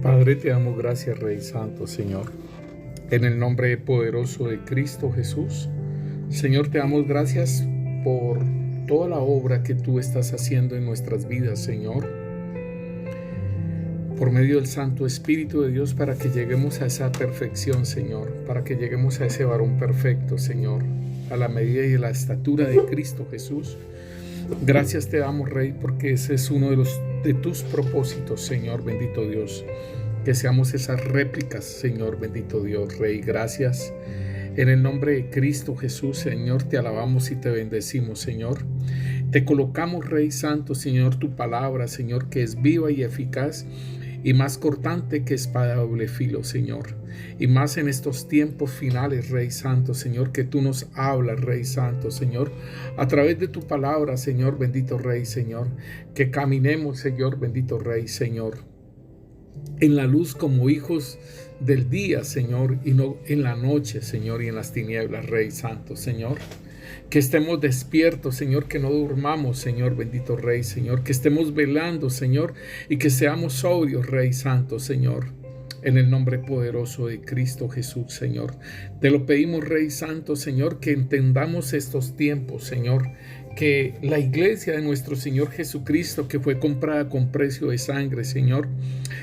Padre, te damos gracias, Rey Santo, Señor, en el nombre poderoso de Cristo Jesús. Señor, te damos gracias por toda la obra que tú estás haciendo en nuestras vidas, Señor, por medio del Santo Espíritu de Dios, para que lleguemos a esa perfección, Señor, para que lleguemos a ese varón perfecto, Señor, a la medida y a la estatura de Cristo Jesús. Gracias te damos, Rey, porque ese es uno de tus propósitos, Señor, bendito Dios, que seamos esas réplicas, Señor, bendito Dios, Rey. Gracias. En el nombre de Cristo Jesús, Señor, te alabamos y te bendecimos, Señor. Te colocamos, Rey Santo, Señor, tu palabra, Señor, que es viva y eficaz y más cortante que espada de doble filo, Señor. Y más en estos tiempos finales, Rey Santo, Señor, que tú nos hablas, Rey Santo, Señor, a través de tu palabra, Señor, bendito Rey, Señor, que caminemos, Señor, bendito Rey, Señor, en la luz como hijos del día, Señor, y no en la noche, Señor, y en las tinieblas, Rey Santo, Señor. Que estemos despiertos, Señor, que no durmamos, Señor, bendito Rey, Señor, que estemos velando, Señor, y que seamos sobrios, Rey Santo, Señor, en el nombre poderoso de Cristo Jesús, Señor. Te lo pedimos, Rey Santo, Señor, que entendamos estos tiempos, Señor, que la iglesia de nuestro Señor Jesucristo, que fue comprada con precio de sangre, Señor,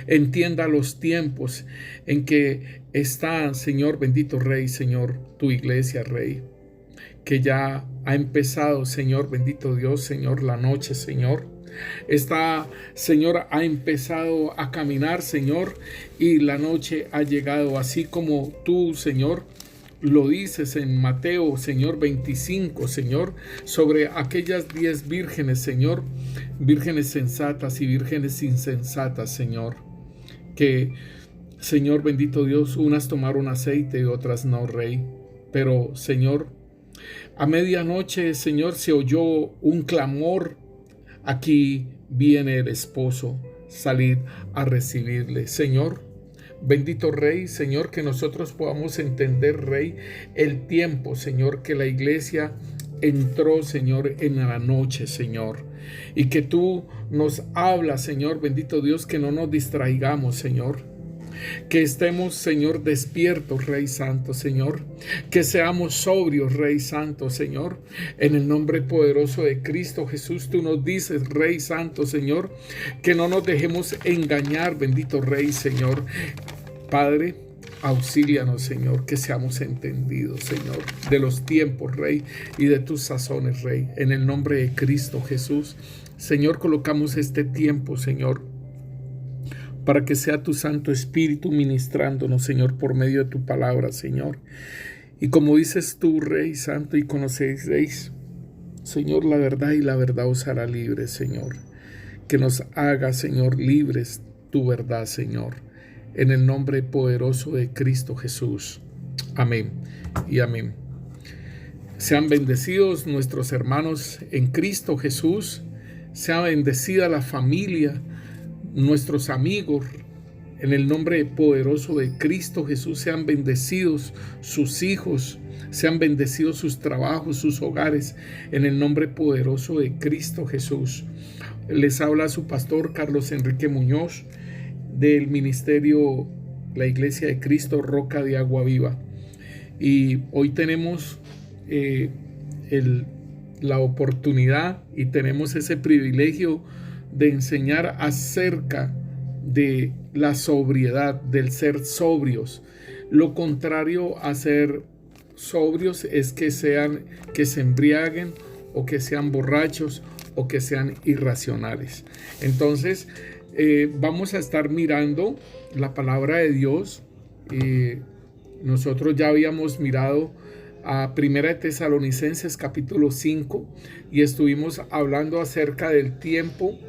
entienda los tiempos en que está, Señor, bendito Rey, Señor, tu iglesia, Rey, que ya ha empezado, Señor, bendito Dios, Señor, la noche, Señor. Esta, Señor, ha empezado a caminar, Señor, y la noche ha llegado, así como tú, Señor, lo dices en Mateo, Señor, 25, Señor, sobre aquellas 10 vírgenes, Señor, vírgenes sensatas y vírgenes insensatas, Señor, que, Señor, bendito Dios, unas tomaron aceite y otras no, Rey, pero, Señor, a medianoche, Señor, se oyó un clamor: aquí viene el esposo, salid a recibirle. Señor, bendito Rey, Señor, que nosotros podamos entender, Rey, el tiempo, Señor, que la iglesia entró, Señor, en la noche, Señor, y que tú nos hablas, Señor, bendito Dios, que no nos distraigamos, Señor. Que estemos, Señor, despiertos, Rey Santo, Señor. Que seamos sobrios, Rey Santo, Señor. En el nombre poderoso de Cristo Jesús, tú nos dices, Rey Santo, Señor, que no nos dejemos engañar, bendito Rey, Señor. Padre, auxílianos, Señor, que seamos entendidos, Señor, de los tiempos, Rey, y de tus sazones, Rey. En el nombre de Cristo Jesús, Señor, colocamos este tiempo, Señor, para que sea tu Santo Espíritu ministrándonos, Señor, por medio de tu palabra, Señor. Y como dices tú, Rey Santo, y conocéis, Señor, la verdad, y la verdad os hará libres, Señor. Que nos haga, Señor, libres tu verdad, Señor. En el nombre poderoso de Cristo Jesús. Amén y amén. Sean bendecidos nuestros hermanos en Cristo Jesús. Sea bendecida la familia, nuestros amigos, en el nombre poderoso de Cristo Jesús. Sean bendecidos sus hijos, sean bendecidos sus trabajos, sus hogares, en el nombre poderoso de Cristo Jesús. Les habla su pastor Carlos Enrique Muñoz, del ministerio La Iglesia de Cristo, Roca de Agua Viva. Y hoy tenemos la oportunidad y tenemos ese privilegio de enseñar acerca de la sobriedad, del ser sobrios. Lo contrario a ser sobrios es que se embriaguen, o que sean borrachos, o que sean irracionales. Entonces, vamos a estar mirando la palabra de Dios. Nosotros ya habíamos mirado a Primera de Tesalonicenses capítulo 5 y estuvimos hablando acerca del tiempo,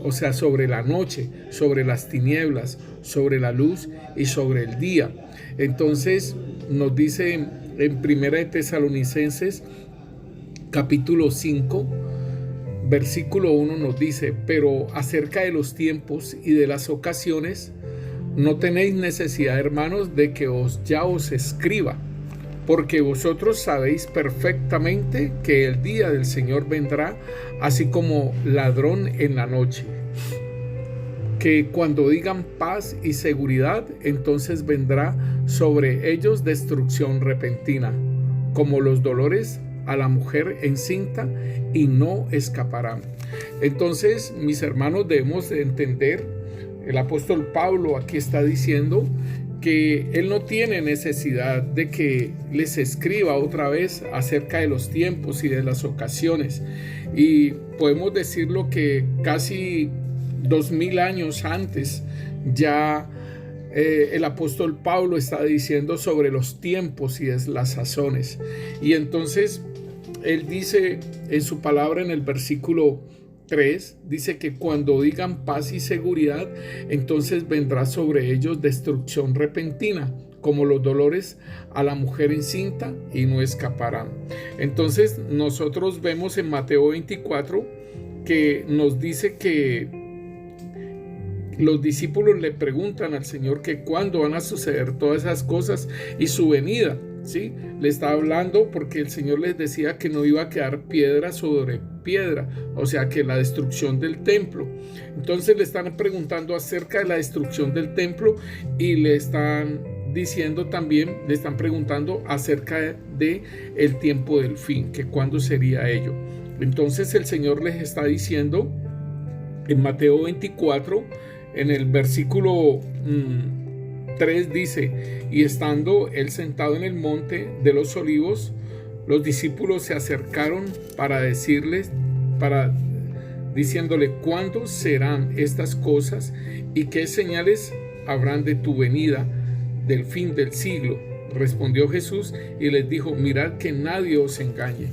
o sea, sobre la noche, sobre las tinieblas, sobre la luz y sobre el día. Entonces nos dice en Primera de Tesalonicenses capítulo 5 versículo 1, nos dice: pero acerca de los tiempos y de las ocasiones no tenéis necesidad, hermanos, de que ya os escriba, porque vosotros sabéis perfectamente que el día del Señor vendrá así como ladrón en la noche. que cuando digan paz y seguridad, entonces vendrá sobre ellos destrucción repentina, como los dolores a la mujer encinta, y no escaparán. Entonces, mis hermanos, debemos de entender, el apóstol Pablo aquí está diciendo que él no tiene necesidad de que les escriba otra vez acerca de los tiempos y de las ocasiones. Y podemos decirlo que casi 2000 años antes ya el apóstol Pablo está diciendo sobre los tiempos y las sazones. Y entonces él dice en su palabra, en el versículo 3, dice que cuando digan paz y seguridad, entonces vendrá sobre ellos destrucción repentina, como los dolores a la mujer encinta, y no escaparán. Entonces nosotros vemos en Mateo 24 que nos dice que los discípulos le preguntan al Señor que cuándo van a suceder todas esas cosas y su venida, ¿sí? Le está hablando porque el Señor les decía que no iba a quedar piedra sobre piedra, o sea que la destrucción del templo. Entonces le están preguntando acerca de la destrucción del templo y le están diciendo también, le están preguntando acerca de el tiempo del fin, que cuándo sería ello. Entonces el Señor les está diciendo en Mateo 24, en el versículo 3 dice: y estando él sentado en el monte de los olivos, los discípulos se acercaron diciéndole: ¿cuándo serán estas cosas? ¿Y qué señales habrán de tu venida, del fin del siglo? Respondió Jesús y les dijo: mirad que nadie os engañe.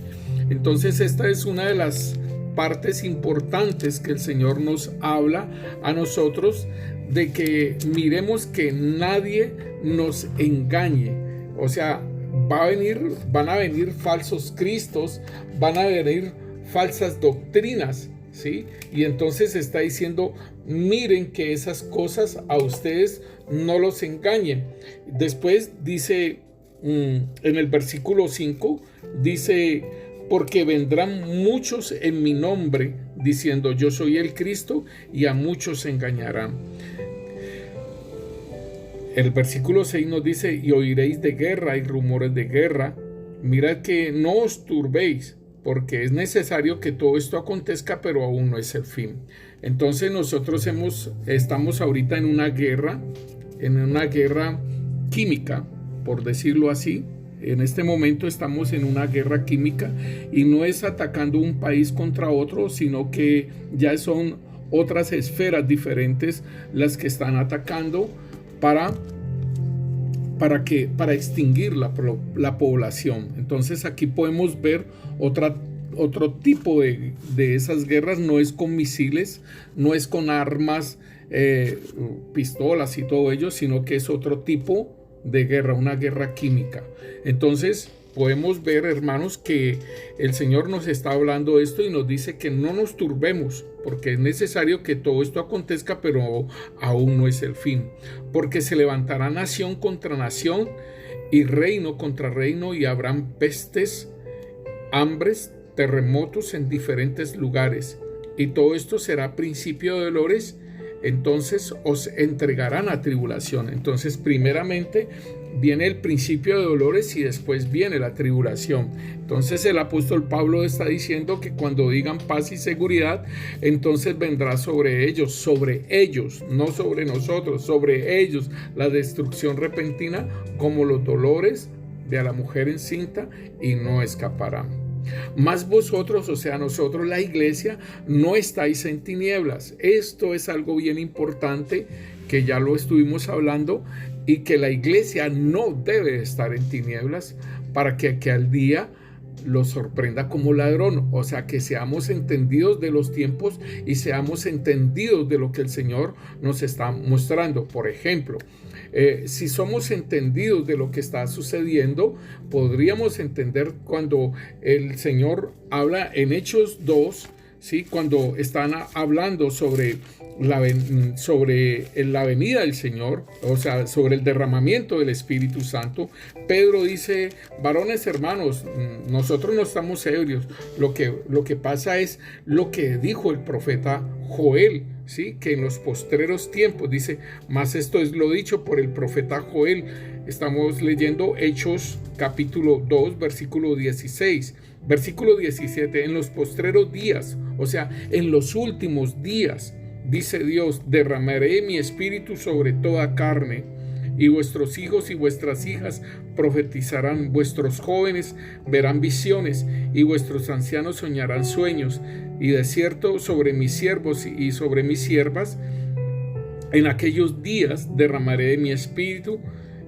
Entonces esta es una de las partes importantes que el Señor nos habla a nosotros, de que miremos que nadie nos engañe. O sea, van a venir falsos cristos, van a venir falsas doctrinas, ¿sí? Y entonces está diciendo: miren que esas cosas a ustedes no los engañen. Después dice en el versículo 5, dice: porque vendrán muchos en mi nombre diciendo yo soy el Cristo, y a muchos se engañarán. El versículo 6 nos dice: y oiréis de guerra y rumores de guerra. Mirad que no os turbéis, porque es necesario que todo esto acontezca, pero aún no es el fin. Entonces nosotros estamos ahorita en una guerra química, por decirlo así. En este momento estamos en una guerra química, y no es atacando un país contra otro, sino que ya son otras esferas diferentes las que están atacando para extinguir la población. Entonces aquí podemos ver otro tipo de esas guerras. No es con misiles, no es con armas, pistolas y todo ello, sino que es otro tipo de guerra, una guerra química. Entonces podemos ver, hermanos, que el Señor nos está hablando esto y nos dice que no nos turbemos, porque es necesario que todo esto acontezca, pero aún no es el fin. Porque se levantará nación contra nación y reino contra reino, y habrán pestes, hambres, terremotos en diferentes lugares, y todo esto será principio de dolores. Entonces os entregarán a tribulación. Entonces primeramente viene el principio de dolores y después viene la tribulación. Entonces el apóstol Pablo está diciendo que cuando digan paz y seguridad, entonces vendrá sobre ellos, no sobre nosotros, sobre ellos la destrucción repentina, como los dolores de a la mujer encinta, y no escaparán. Mas vosotros, o sea, nosotros, la iglesia, no estáis en tinieblas. Esto es algo bien importante, que ya lo estuvimos hablando, y que la iglesia no debe estar en tinieblas, para que al día lo sorprenda como ladrón. O sea, que seamos entendidos de los tiempos y seamos entendidos de lo que el Señor nos está mostrando. Por ejemplo, si somos entendidos de lo que está sucediendo, podríamos entender cuando el Señor habla en Hechos 2, ¿sí? Cuando están hablando sobre la venida del Señor, o sea, sobre el derramamiento del Espíritu Santo. Pedro dice: varones hermanos, nosotros no estamos ebrios, lo que pasa es lo que dijo el profeta Joel, ¿sí? Que en los postreros tiempos, dice, mas esto es lo dicho por el profeta Joel. Estamos leyendo Hechos capítulo 2, versículo 16, versículo 17, en los postreros días, o sea, en los últimos días, dice Dios, derramaré mi espíritu sobre toda carne, y vuestros hijos y vuestras hijas profetizarán, vuestros jóvenes verán visiones, y vuestros ancianos soñarán sueños, y de cierto sobre mis siervos y sobre mis siervas, en aquellos días derramaré de mi espíritu,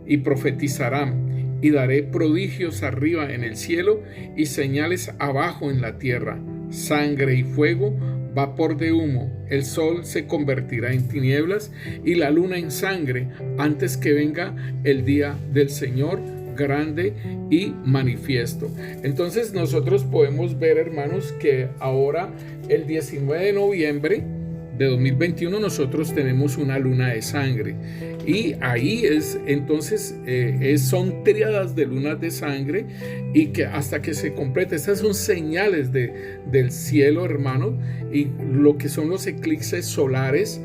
y profetizarán, y daré prodigios arriba en el cielo, y señales abajo en la tierra, sangre y fuego, vapor de humo. El sol se convertirá en tinieblas y la luna en sangre antes que venga el día del Señor grande y manifiesto. Entonces nosotros podemos ver, hermanos, que ahora el 19 de noviembre de 2021 nosotros tenemos una luna de sangre, y ahí entonces son tríadas de lunas de sangre, y que hasta que se complete, estas son señales del cielo, hermano, y lo que son los eclipses solares,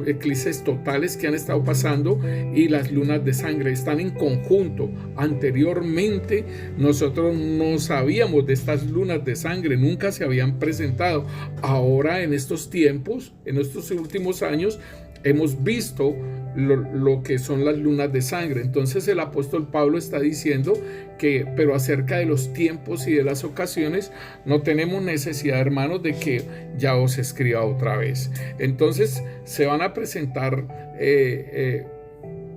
eclipses totales que han estado pasando, y las lunas de sangre están en conjunto. Anteriormente nosotros no sabíamos de estas lunas de sangre, nunca se habían presentado. Ahora en estos tiempos, en estos últimos años, hemos visto lo que son las lunas de sangre. Entonces el apóstol Pablo está diciendo que, pero acerca de los tiempos y de las ocasiones, no tenemos necesidad, hermanos, de que ya os escriba otra vez. Entonces se van a presentar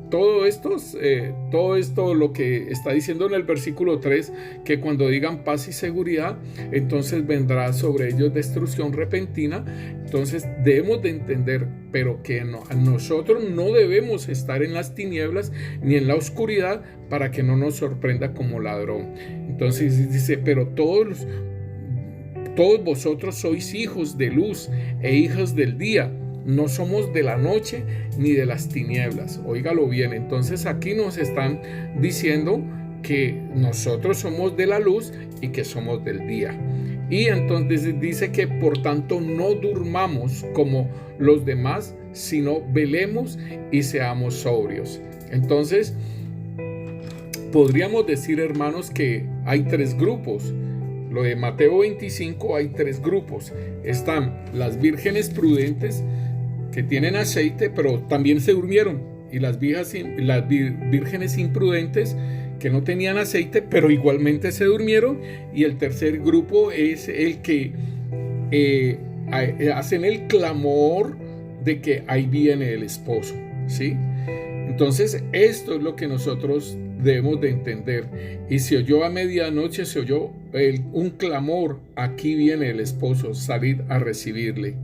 todo esto, lo que está diciendo en el versículo 3, que cuando digan paz y seguridad, entonces vendrá sobre ellos destrucción repentina. Entonces debemos de entender, pero que nosotros no debemos estar en las tinieblas ni en la oscuridad para que no nos sorprenda como ladrón. Entonces dice, pero todos vosotros sois hijos de luz e hijas del día. No somos de la noche ni de las tinieblas. Óigalo bien. Entonces aquí nos están diciendo que nosotros somos de la luz y que somos del día. Y entonces dice que por tanto no durmamos como los demás, sino velemos y seamos sobrios. Entonces podríamos decir, hermanos, que hay tres grupos. Lo de Mateo 25, hay tres grupos. Están las vírgenes prudentes, que tienen aceite, pero también se durmieron, y las vírgenes imprudentes, que no tenían aceite, pero igualmente se durmieron. Y el tercer grupo es el que hacen el clamor de que ahí viene el esposo, ¿sí? Entonces esto es lo que nosotros debemos de entender. Y se oyó a medianoche, se oyó un clamor: aquí viene el esposo, salid a recibirle.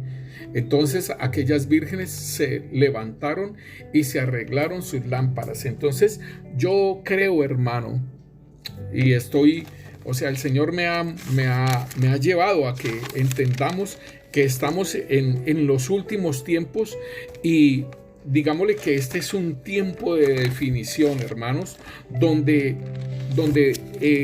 Entonces aquellas vírgenes se levantaron y se arreglaron sus lámparas. Entonces yo creo, hermano, y el Señor me ha llevado a que entendamos que estamos en los últimos tiempos, y digámosle que este es un tiempo de definición, hermanos, donde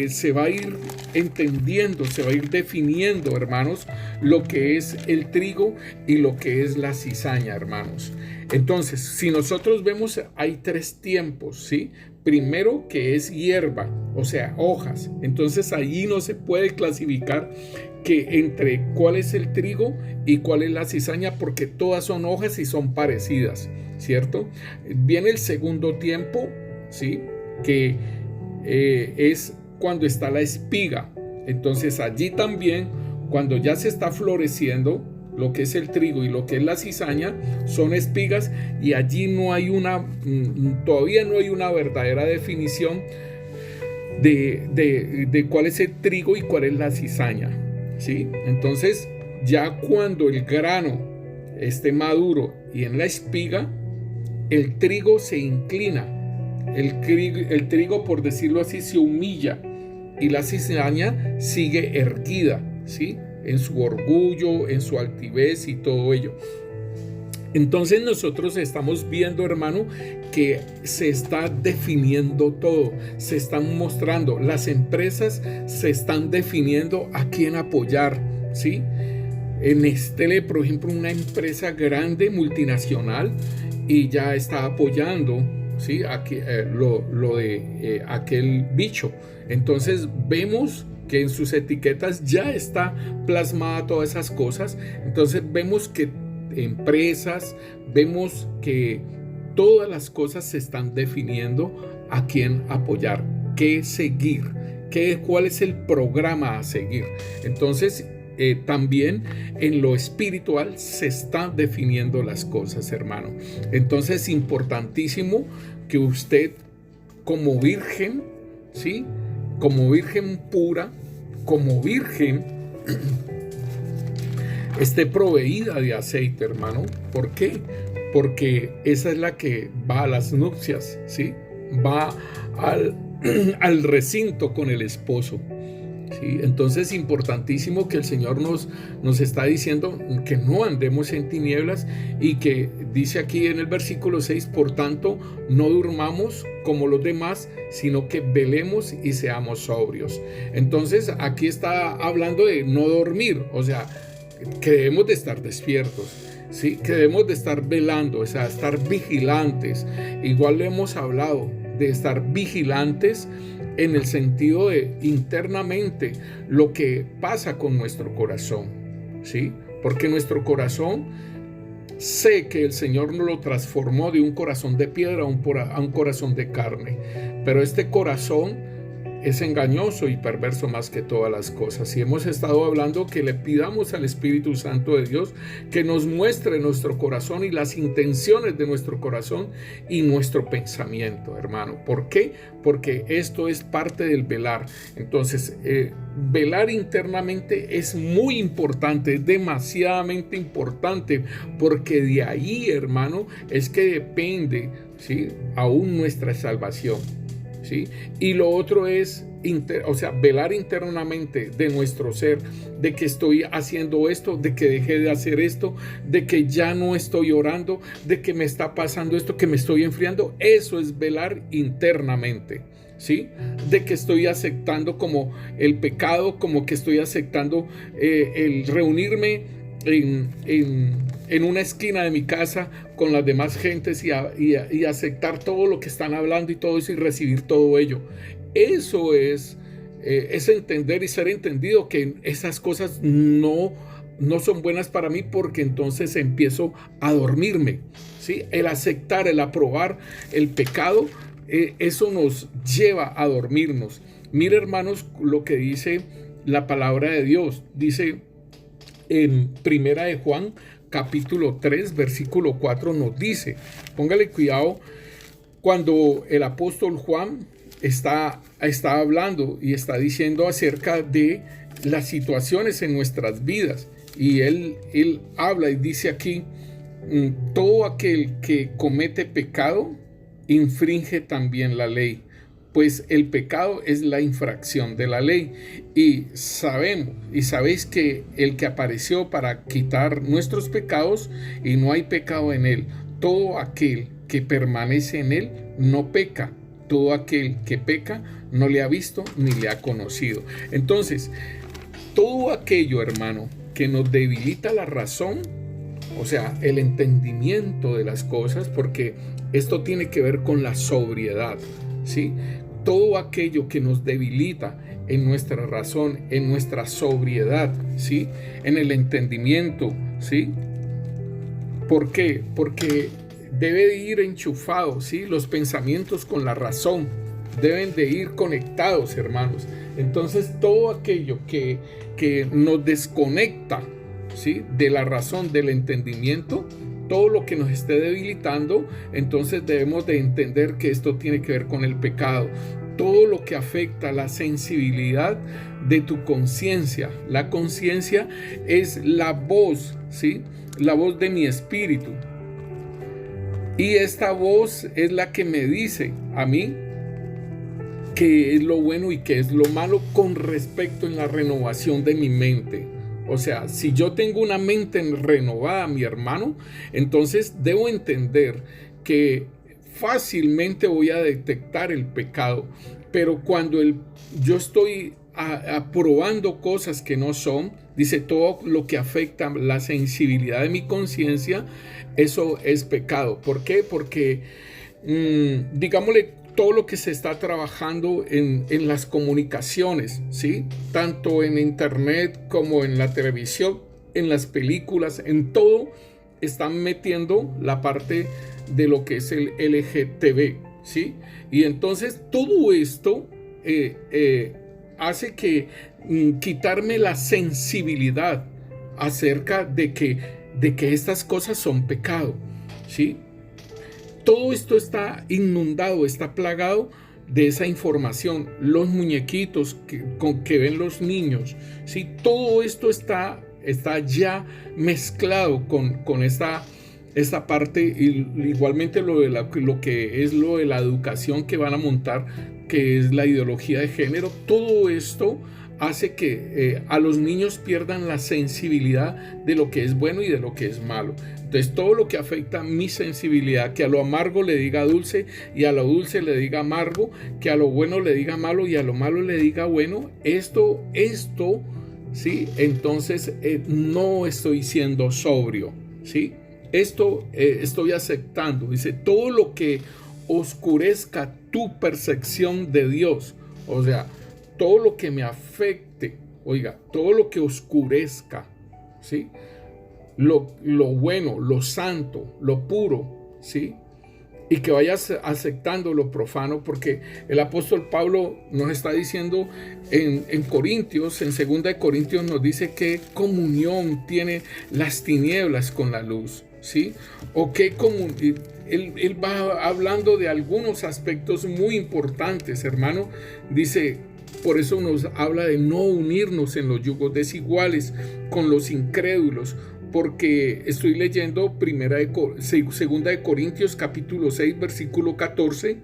se va a ir entendiendo, se va a ir definiendo, hermanos, lo que es el trigo y lo que es la cizaña, hermanos. Entonces, si nosotros vemos, hay tres tiempos, ¿sí? Primero, que es hierba, o sea, hojas. Entonces allí no se puede clasificar que entre cuál es el trigo y cuál es la cizaña, porque todas son hojas y son parecidas, ¿cierto? Viene el segundo tiempo, ¿sí? Que es cuando está la espiga. Entonces allí también, cuando ya se está floreciendo lo que es el trigo y lo que es la cizaña, son espigas, y allí todavía no hay una verdadera definición de cuál es el trigo y cuál es la cizaña, ¿sí? Entonces ya cuando el grano esté maduro y en la espiga, el trigo se inclina, el trigo, por decirlo así, se humilla, y la cizaña sigue erguida, ¿sí? En su orgullo, en su altivez y todo ello. Entonces nosotros estamos viendo, hermano, que se está definiendo todo, se están mostrando, las empresas se están definiendo a quién apoyar, ¿sí? Nestlé, por ejemplo, una empresa grande, multinacional, y ya está apoyando, ¿sí? Lo de aquel bicho. Entonces vemos que en sus etiquetas ya está plasmada todas esas cosas. Entonces vemos que empresas, vemos que todas las cosas se están definiendo a quién apoyar, qué seguir, cuál es el programa a seguir. Entonces también en lo espiritual se están definiendo las cosas, hermano. Entonces es importantísimo que usted, como virgen, ¿sí? Como virgen pura, como virgen, esté proveída de aceite, hermano. ¿Por qué? Porque esa es la que va a las nupcias, ¿sí? Va al recinto con el esposo, ¿sí? Entonces es importantísimo que el Señor nos está diciendo que no andemos en tinieblas, y que dice aquí en el versículo 6, por tanto, no durmamos como los demás, sino que velemos y seamos sobrios. Entonces aquí está hablando de no dormir, o sea, que debemos de estar despiertos, ¿sí? Que debemos de estar velando, o sea, estar vigilantes. Igual le hemos hablado de estar vigilantes en el sentido de internamente lo que pasa con nuestro corazón, ¿sí? Porque nuestro corazón, sé que el Señor nos lo transformó de un corazón de piedra a un corazón de carne, pero este corazón es engañoso y perverso más que todas las cosas. Y hemos estado hablando que le pidamos al Espíritu Santo de Dios que nos muestre nuestro corazón y las intenciones de nuestro corazón y nuestro pensamiento, hermano. ¿Por qué? Porque esto es parte del velar. Entonces, velar internamente es muy importante, es demasiadamente importante, porque de ahí, hermano, es que depende, ¿sí?, aún nuestra salvación, ¿sí? Y lo otro es, velar internamente de nuestro ser, de que estoy haciendo esto, de que dejé de hacer esto, de que ya no estoy orando, de que me está pasando esto, que me estoy enfriando. Eso es velar internamente, ¿sí? De que estoy aceptando como el pecado, como que estoy aceptando el reunirme en una esquina de mi casa con las demás gentes y aceptar todo lo que están hablando y todo eso, y recibir todo ello. Eso es entender y ser entendido que esas cosas no son buenas para mí, porque entonces empiezo a dormirme, ¿sí? El aceptar, el aprobar el pecado, eso nos lleva a dormirnos. Mire, hermanos, lo que dice la palabra de Dios. Dice en Primera de Juan, capítulo 3, versículo 4, nos dice, póngale cuidado, cuando el apóstol Juan está hablando y está diciendo acerca de las situaciones en nuestras vidas, y él habla y dice aquí, todo aquel que comete pecado infringe también la ley, pues el pecado es la infracción de la ley. Y sabéis que el que apareció para quitar nuestros pecados, y no hay pecado en él. Todo aquel que permanece en él no peca. Todo aquel que peca no le ha visto ni le ha conocido. Entonces, todo aquello, hermano, que nos debilita la razón, o sea, el entendimiento de las cosas, porque esto tiene que ver con la sobriedad, ¿sí? Todo aquello que nos debilita en nuestra razón, en nuestra sobriedad, ¿sí? En el entendimiento, ¿sí? ¿Por qué? Porque debe de ir enchufado, ¿sí? Los pensamientos con la razón deben de ir conectados, hermanos. Entonces, todo aquello que nos desconecta, ¿sí?, de la razón, del entendimiento, todo lo que nos esté debilitando, entonces debemos de entender que esto tiene que ver con el pecado. Todo lo que afecta la sensibilidad de tu conciencia. La conciencia es la voz, ¿sí?, la voz de mi espíritu. Y esta voz es la que me dice a mí qué es lo bueno y qué es lo malo con respecto en la renovación de mi mente. O sea, si yo tengo una mente renovada, mi hermano, entonces debo entender que fácilmente voy a detectar el pecado. Pero cuando yo estoy aprobando cosas que no son. Dice, todo lo que afecta la sensibilidad de mi conciencia, eso es pecado. ¿Por qué? Porque, digámosle, todo lo que se está trabajando en las comunicaciones, ¿sí? Tanto en internet como en la televisión, en las películas, en todo, están metiendo la parte de lo que es el LGTB, ¿sí? Y entonces todo esto hace que quitarme la sensibilidad acerca de que estas cosas son pecado, ¿sí? Todo esto está inundado, está plagado de esa información. Los muñequitos que ven los niños, ¿sí? Todo esto está ya mezclado con esta parte, y igualmente lo que es lo de la educación que van a montar, que es la ideología de género. Todo esto hace que a los niños pierdan la sensibilidad de lo que es bueno y de lo que es malo. Entonces todo lo que afecta mi sensibilidad, que a lo amargo le diga dulce y a lo dulce le diga amargo, que a lo bueno le diga malo y a lo malo le diga bueno, esto, ¿sí? Entonces no estoy siendo sobrio, ¿sí? Esto estoy aceptando. Dice, todo lo que oscurezca tu percepción de Dios, o sea, todo lo que me afecte, oiga, todo lo que oscurezca, ¿sí? Lo bueno, lo santo, lo puro, ¿sí? Y que vayas aceptando lo profano, porque el apóstol Pablo nos está diciendo en Corintios, en 2 de Corintios nos dice qué comunión tiene las tinieblas con la luz, ¿sí? O qué él va hablando de algunos aspectos muy importantes, hermano. Dice, por eso nos habla de no unirnos en los yugos desiguales con los incrédulos, porque estoy leyendo 2 de Corintios capítulo 6 versículo 14,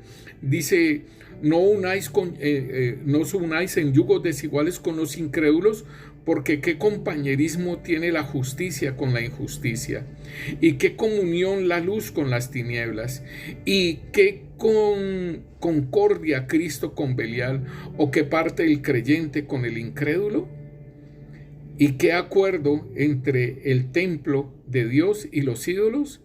dice, no os unáis en yugos desiguales con los incrédulos, porque qué compañerismo tiene la justicia con la injusticia, y qué comunión la luz con las tinieblas, y qué concordia Cristo con Belial, o qué parte el creyente con el incrédulo. ¿Y qué acuerdo entre el templo de Dios y los ídolos?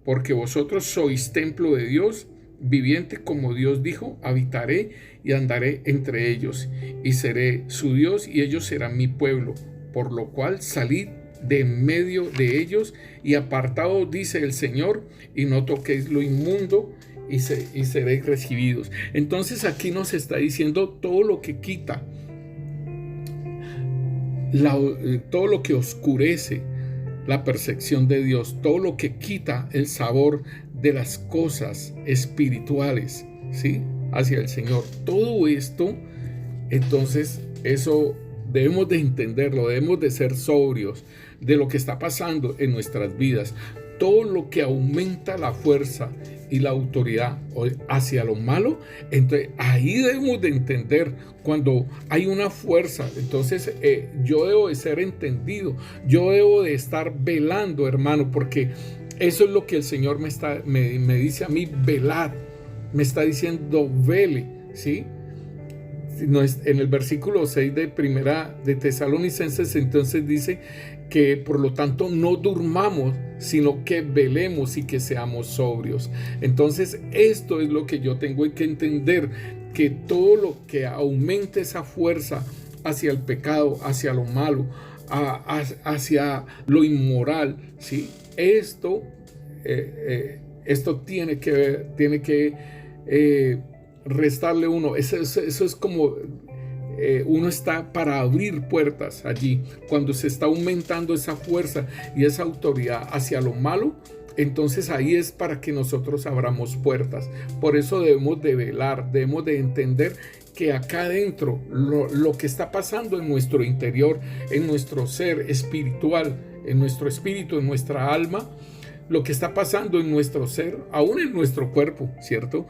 Porque vosotros sois templo de Dios viviente, como Dios dijo, habitaré y andaré entre ellos, y seré su Dios, y ellos serán mi pueblo. Por lo cual salid de en medio de ellos, y apartaos, dice el Señor, y no toquéis lo inmundo, y seréis recibidos. Entonces aquí nos está diciendo todo lo que quita, todo lo que oscurece la percepción de Dios, todo lo que quita el sabor de las cosas espirituales, ¿sí? Hacia el Señor. Todo esto, entonces, eso debemos de entenderlo, debemos de ser sobrios de lo que está pasando en nuestras vidas. Todo lo que aumenta la fuerza y la autoridad hacia lo malo, entonces ahí debemos de entender cuando hay una fuerza. Entonces yo debo de ser entendido, yo debo de estar velando, hermano, porque eso es lo que el Señor me dice a mí, velad, me está diciendo vele, ¿sí? En el versículo 6 de Primera de Tesalonicenses, entonces dice que por lo tanto no durmamos, sino que velemos y que seamos sobrios. Entonces esto es lo que yo tengo que entender, que todo lo que aumente esa fuerza hacia el pecado, hacia lo malo, hacia lo inmoral, ¿sí? Esto tiene que restarle uno. Eso es como uno está para abrir puertas allí. Cuando se está aumentando esa fuerza y esa autoridad hacia lo malo, entonces ahí es para que nosotros abramos puertas. Por eso debemos de velar, debemos de entender que acá adentro lo que está pasando en nuestro interior, en nuestro ser espiritual, en nuestro espíritu, en nuestra alma, lo que está pasando en nuestro ser, aún en nuestro cuerpo, ¿cierto?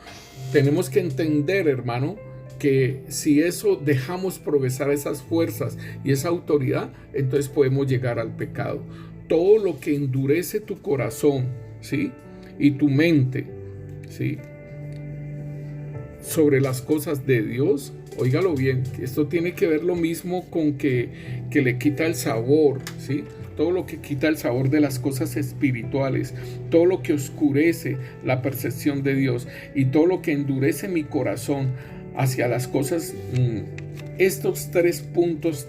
Tenemos que entender, hermano, que si eso dejamos progresar esas fuerzas y esa autoridad, entonces podemos llegar al pecado. Todo lo que endurece tu corazón, ¿sí? Y tu mente, ¿sí? Sobre las cosas de Dios, óigalo bien, esto tiene que ver lo mismo con que le quita el sabor, ¿sí? Todo lo que quita el sabor de las cosas espirituales, todo lo que oscurece la percepción de Dios y todo lo que endurece mi corazón hacia las cosas. Estos 3 puntos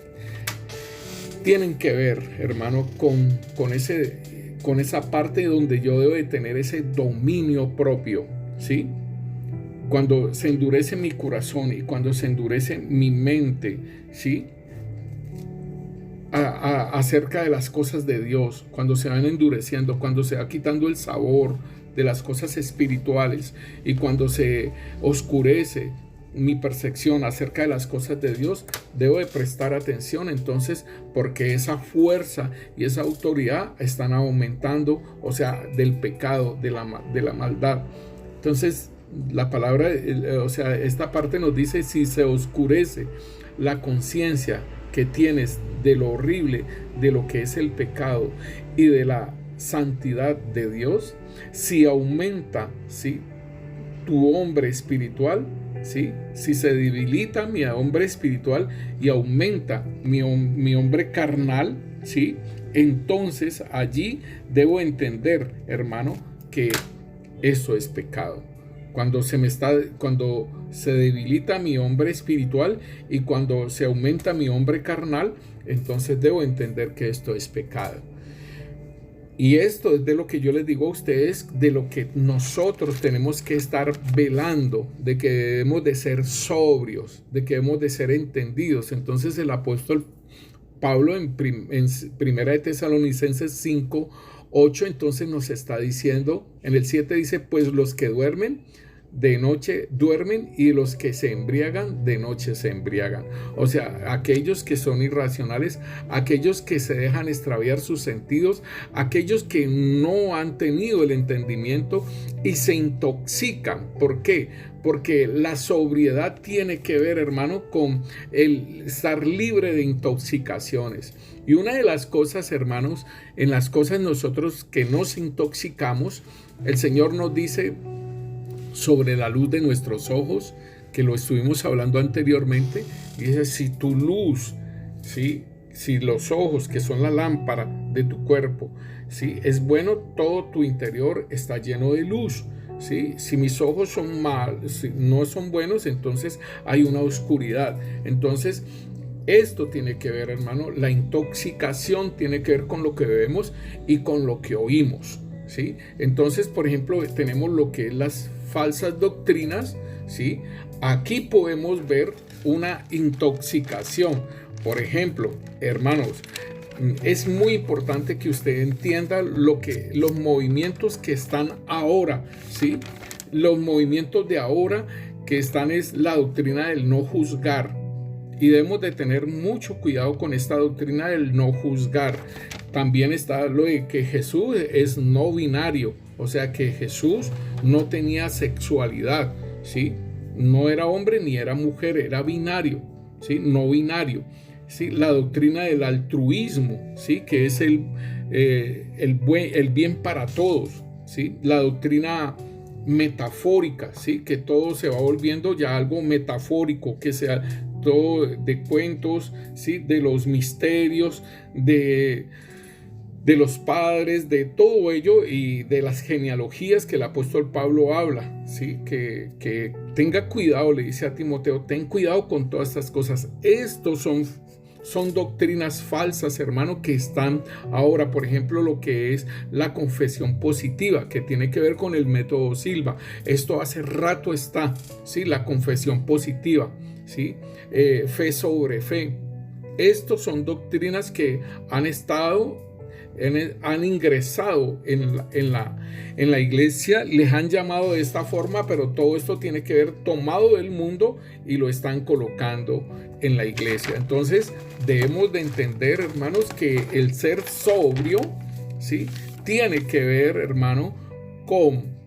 tienen que ver, hermano, con esa parte donde yo debo de tener ese dominio propio, ¿sí? Cuando se endurece mi corazón y cuando se endurece mi mente, ¿sí? Acerca de las cosas de Dios, cuando se van endureciendo, cuando se va quitando el sabor de las cosas espirituales y cuando se oscurece mi percepción acerca de las cosas de Dios, debo de prestar atención entonces, porque esa fuerza y esa autoridad están aumentando, o sea, del pecado, de la maldad. Entonces la palabra, o sea, esta parte nos dice: si se oscurece la conciencia que tienes de lo horrible, de lo que es el pecado y de la santidad de Dios, si aumenta, ¿sí?, tu hombre espiritual, ¿sí?, si se debilita mi hombre espiritual y aumenta mi hombre carnal, ¿sí?, entonces allí debo entender, hermano, que eso es pecado. Cuando se debilita mi hombre espiritual y cuando se aumenta mi hombre carnal, entonces debo entender que esto es pecado. Y esto es de lo que yo les digo a ustedes, de lo que nosotros tenemos que estar velando, de que debemos de ser sobrios, de que debemos de ser entendidos. Entonces el apóstol Pablo en Primera de Tesalonicenses 5:8 entonces nos está diciendo, en el 7 dice: pues los que duermen de noche duermen y los que se embriagan de noche se embriagan. O sea, aquellos que son irracionales, aquellos que se dejan extraviar sus sentidos, aquellos que no han tenido el entendimiento y se intoxican. ¿Por qué? Porque la sobriedad tiene que ver, hermano, con el estar libre de intoxicaciones. Y una de las cosas, hermanos, en las cosas nosotros que nos intoxicamos, el Señor nos dice sobre la luz de nuestros ojos, que lo estuvimos hablando anteriormente, y dice: si tu luz, ¿sí?, si los ojos, que son la lámpara de tu cuerpo, ¿sí?, es bueno, todo tu interior está lleno de luz, ¿sí? Si mis ojos son malos, si no son buenos, entonces hay una oscuridad. Entonces esto tiene que ver, hermano, la intoxicación tiene que ver con lo que vemos y con lo que oímos, ¿sí? Entonces, por ejemplo, tenemos lo que es las falsas doctrinas, ¿sí? Aquí podemos ver una intoxicación. Por ejemplo, hermanos, es muy importante que usted entienda los movimientos que están ahora, ¿sí? Los movimientos de ahora que están es la doctrina del no juzgar. Y debemos de tener mucho cuidado con esta doctrina del no juzgar. También está lo de que Jesús es no binario, o sea que Jesús no tenía sexualidad, ¿sí? No era hombre ni era mujer, era binario, ¿sí? No binario, ¿sí? La doctrina del altruismo, ¿sí?, que es el bien para todos, ¿sí? La doctrina metafórica, ¿sí?, que todo se va volviendo ya algo metafórico, que sea todo de cuentos, ¿sí?, de los misterios, de los padres, de todo ello y de las genealogías que el apóstol Pablo habla, ¿sí? Que tenga cuidado, le dice a Timoteo: ten cuidado con todas estas cosas. Estos son doctrinas falsas, hermano, que están ahora. Por ejemplo, lo que es la confesión positiva, que tiene que ver con el método Silva. Esto hace rato está, ¿sí?, la confesión positiva, ¿sí? Fe sobre fe. Estos son doctrinas que han ingresado en la iglesia, les han llamado de esta forma, pero todo esto tiene que ver tomado del mundo y lo están colocando en la iglesia. Entonces debemos de entender, hermanos, que el ser sobrio, ¿sí?, tiene que ver, hermano, con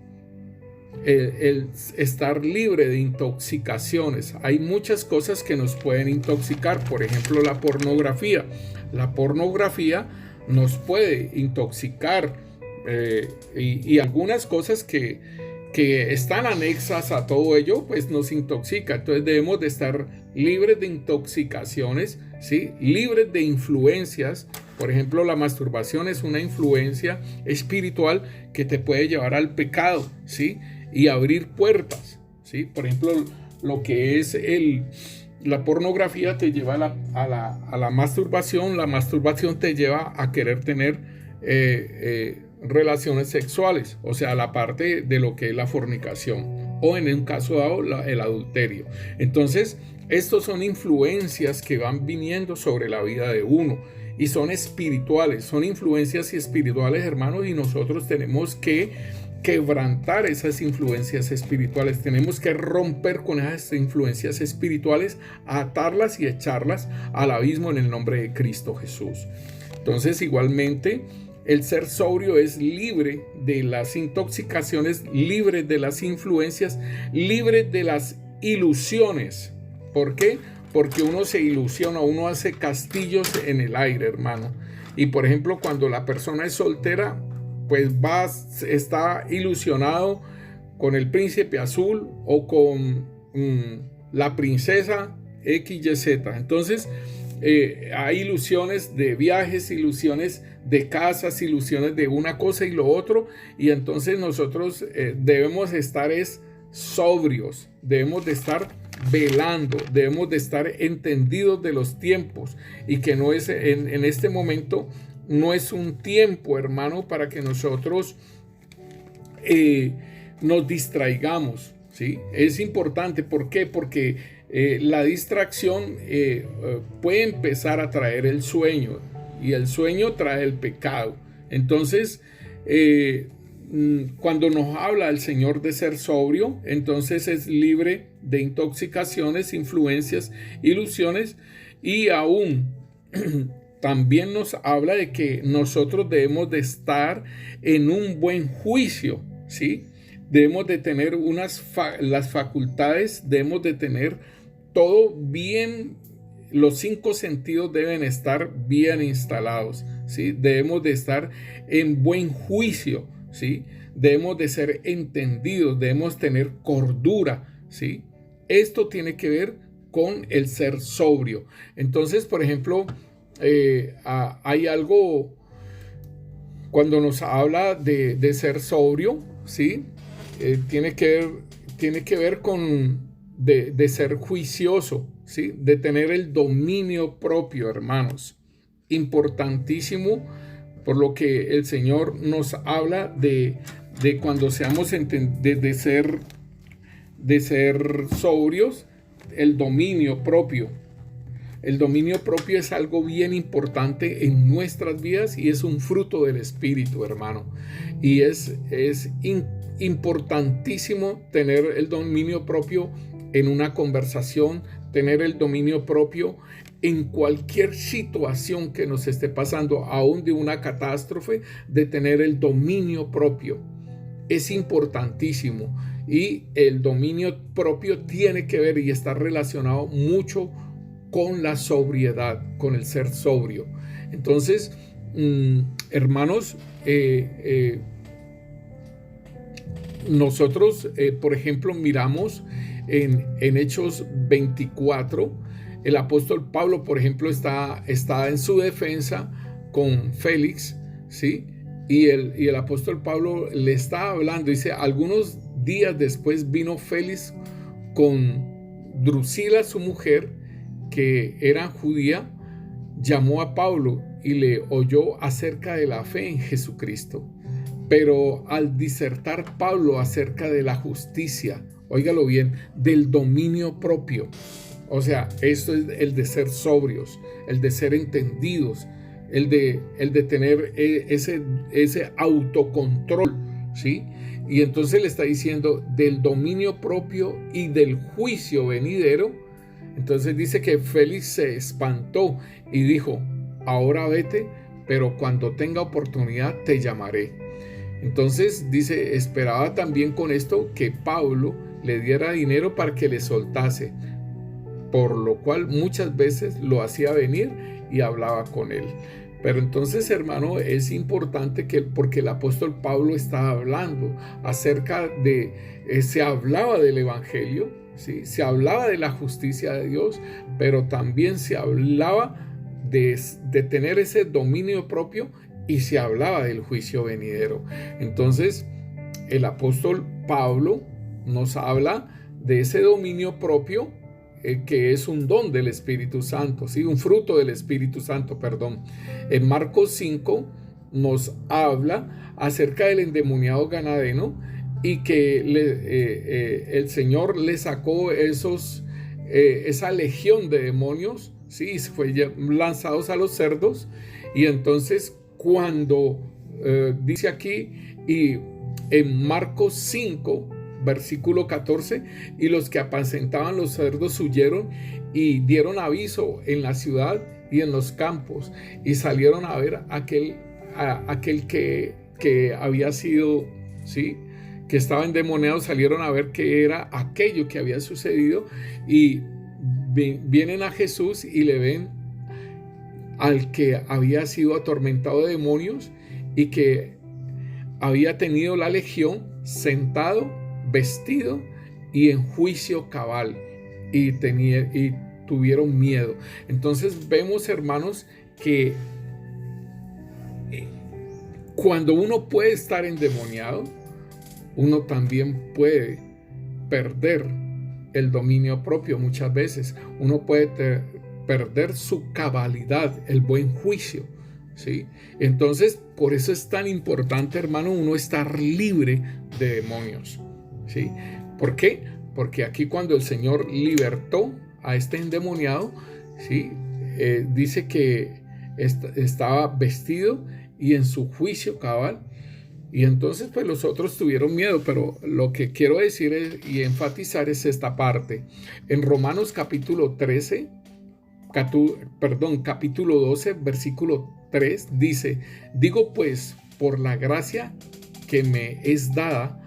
el estar libre de intoxicaciones. Hay muchas cosas que nos pueden intoxicar, por ejemplo la pornografía. La pornografía nos puede intoxicar y algunas cosas que que están anexas a todo ello, pues nos intoxica. Entonces debemos de estar libres de intoxicaciones, ¿sí? Libres de influencias. Por ejemplo, la masturbación es una influencia espiritual que te puede llevar al pecado, ¿sí? Y abrir puertas, ¿sí? Por ejemplo, lo que es la pornografía te lleva a la masturbación. La masturbación te lleva a querer tener relaciones sexuales, o sea, la parte de lo que es la fornicación, o en un caso dado el adulterio. Entonces, estos son influencias que van viniendo sobre la vida de uno y son espirituales, son influencias espirituales, hermanos, y nosotros tenemos que quebrantar esas influencias espirituales, tenemos que romper con esas influencias espirituales, atarlas y echarlas al abismo en el nombre de Cristo Jesús. Entonces, igualmente, el ser sobrio es libre de las intoxicaciones, libre de las influencias, libre de las ilusiones. ¿Por qué? Porque uno se ilusiona, uno hace castillos en el aire, hermano. Y por ejemplo, cuando la persona es soltera, pues está ilusionado con el príncipe azul o con la princesa XYZ. Entonces, hay ilusiones de viajes, ilusiones de casas, ilusiones de una cosa y lo otro, y entonces nosotros debemos estar sobrios, debemos de estar velando, debemos de estar entendidos de los tiempos, y que no es en este momento no es un tiempo, hermano, para que nosotros nos distraigamos, ¿sí? Es importante. ¿Por qué? Porque la distracción puede empezar a traer el sueño, y el sueño trae el pecado. Entonces, cuando nos habla el Señor de ser sobrio, entonces es libre de intoxicaciones, influencias, ilusiones, y aún también nos habla de que nosotros debemos de estar en un buen juicio, ¿sí? Debemos de tener las facultades, debemos de tener todo bien, los 5 sentidos deben estar bien instalados, ¿sí? Debemos de estar en buen juicio, ¿sí? Debemos de ser entendidos, debemos tener cordura, ¿sí? Esto tiene que ver con el ser sobrio. Entonces, por ejemplo, hay algo cuando nos habla de ser sobrio, ¿sí? Tiene que ver con de ser juicioso, ¿sí? De tener el dominio propio, hermanos. Importantísimo, por lo que el Señor nos habla de cuando seamos de ser sobrios, el dominio propio. El dominio propio es algo bien importante en nuestras vidas y es un fruto del Espíritu, hermano. Y es importantísimo tener el dominio propio en una conversación, tener el dominio propio en cualquier situación que nos esté pasando, aún de una catástrofe, de tener el dominio propio. Es importantísimo, y el dominio propio tiene que ver y está relacionado mucho con la sobriedad, con el ser sobrio. Entonces, hermanos, nosotros, por ejemplo, miramos en Hechos 24, el apóstol Pablo, por ejemplo, está en su defensa con Félix, ¿sí? Y el apóstol Pablo le está hablando, dice: algunos días después vino Félix con Drusila, su mujer, que era judía, llamó a Pablo y le oyó acerca de la fe en Jesucristo. Pero al disertar Pablo acerca de la justicia, óigalo bien, del dominio propio, o sea, esto es el de ser sobrios, el de ser entendidos, el de tener ese autocontrol, ¿sí? Y entonces le está diciendo del dominio propio y del juicio venidero. Entonces dice que Félix se espantó y dijo: ahora vete, pero cuando tenga oportunidad te llamaré. Entonces dice, esperaba también con esto que Pablo le diera dinero para que le soltase, por lo cual muchas veces lo hacía venir y hablaba con él. Pero entonces, hermano, es importante porque el apóstol Pablo está hablando acerca de, se hablaba del evangelio, ¿sí? Se hablaba de la justicia de Dios, pero también se hablaba de tener ese dominio propio y se hablaba del juicio venidero. Entonces, el apóstol Pablo nos habla de ese dominio propio, que es un don del Espíritu Santo, ¿sí? Un fruto del Espíritu Santo, perdón. En Marcos 5 nos habla acerca del endemoniado ganadeno y que el Señor le sacó esa legión de demonios, ¿sí? Fue lanzados a los cerdos. Y entonces cuando dice aquí, y en Marcos 5, versículo 14, y los que apacentaban los cerdos huyeron y dieron aviso en la ciudad y en los campos, y salieron a ver aquel que había sido, ¿sí?, que estaba endemoniado. Salieron a ver qué era aquello que había sucedido, y vienen a Jesús y le ven al que había sido atormentado de demonios y que había tenido la legión, sentado, vestido y en juicio cabal, y tuvieron miedo. Entonces vemos, hermanos, que cuando uno puede estar endemoniado, uno también puede perder el dominio propio. Muchas veces uno puede perder su cabalidad, el buen juicio, ¿sí? Entonces, por eso es tan importante, hermano, uno estar libre de demonios, ¿sí? ¿Por qué? Porque aquí cuando el Señor libertó a este endemoniado, ¿sí?, dice que estaba vestido y en su juicio cabal. Y entonces pues los otros tuvieron miedo, pero lo que quiero decir y enfatizar es esta parte. En Romanos capítulo 12, versículo 3 dice: digo pues, por la gracia que me es dada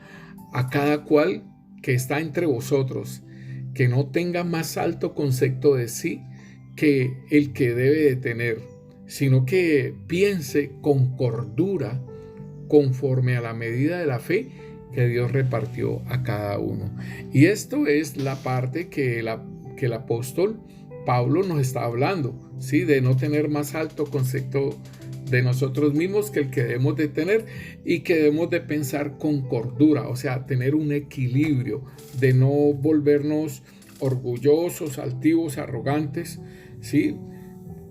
a cada cual que está entre vosotros, que no tenga más alto concepto de sí que el que debe de tener, sino que piense con cordura, conforme a la medida de la fe que Dios repartió a cada uno. Y esto es la parte que el apóstol Pablo nos está hablando, ¿sí?, de no tener más alto concepto de nosotros mismos que el que debemos de tener, y que debemos de pensar con cordura, o sea, tener un equilibrio, de no volvernos orgullosos, altivos, arrogantes, ¿sí?,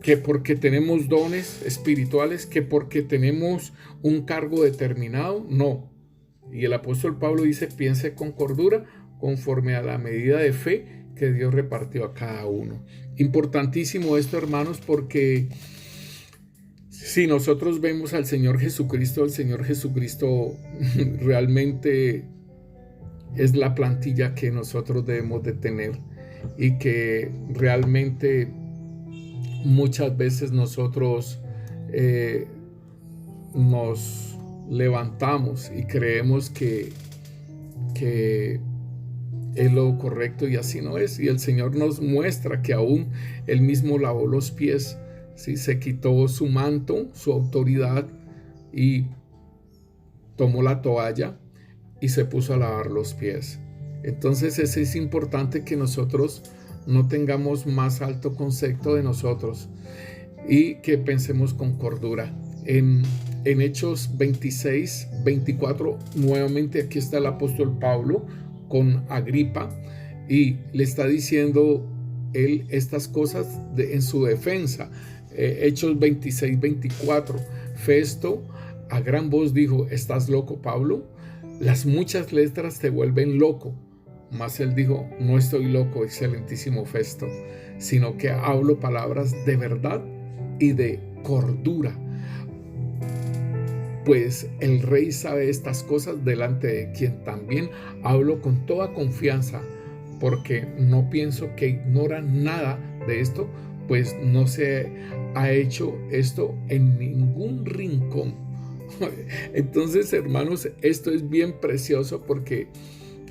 que porque tenemos dones espirituales, que porque tenemos un cargo determinado, no. Y el apóstol Pablo dice: piense con cordura, conforme a la medida de fe que Dios repartió a cada uno. Importantísimo esto, hermanos, porque si nosotros vemos al Señor Jesucristo, el Señor Jesucristo realmente es la plantilla que nosotros debemos de tener, y que realmente muchas veces nosotros nos levantamos y creemos que es lo correcto, y así no es. Y el Señor nos muestra que aún Él mismo lavó los pies, ¿sí? Se quitó su manto, su autoridad, y tomó la toalla y se puso a lavar los pies. Entonces es importante que nosotros no tengamos más alto concepto de nosotros y que pensemos con cordura. En Hechos 26, 24, nuevamente aquí está el apóstol Pablo con Agripa, y le está diciendo él estas cosas en su defensa. Hechos 26, 24, Festo a gran voz dijo: ¿estás loco, Pablo? Las muchas letras te vuelven loco. Mas él dijo: no estoy loco, excelentísimo Festo, sino que hablo palabras de verdad y de cordura. Pues el rey sabe estas cosas, delante de quien también hablo con toda confianza, porque no pienso que ignora nada de esto, pues no se ha hecho esto en ningún rincón. Entonces, hermanos, esto es bien precioso, porque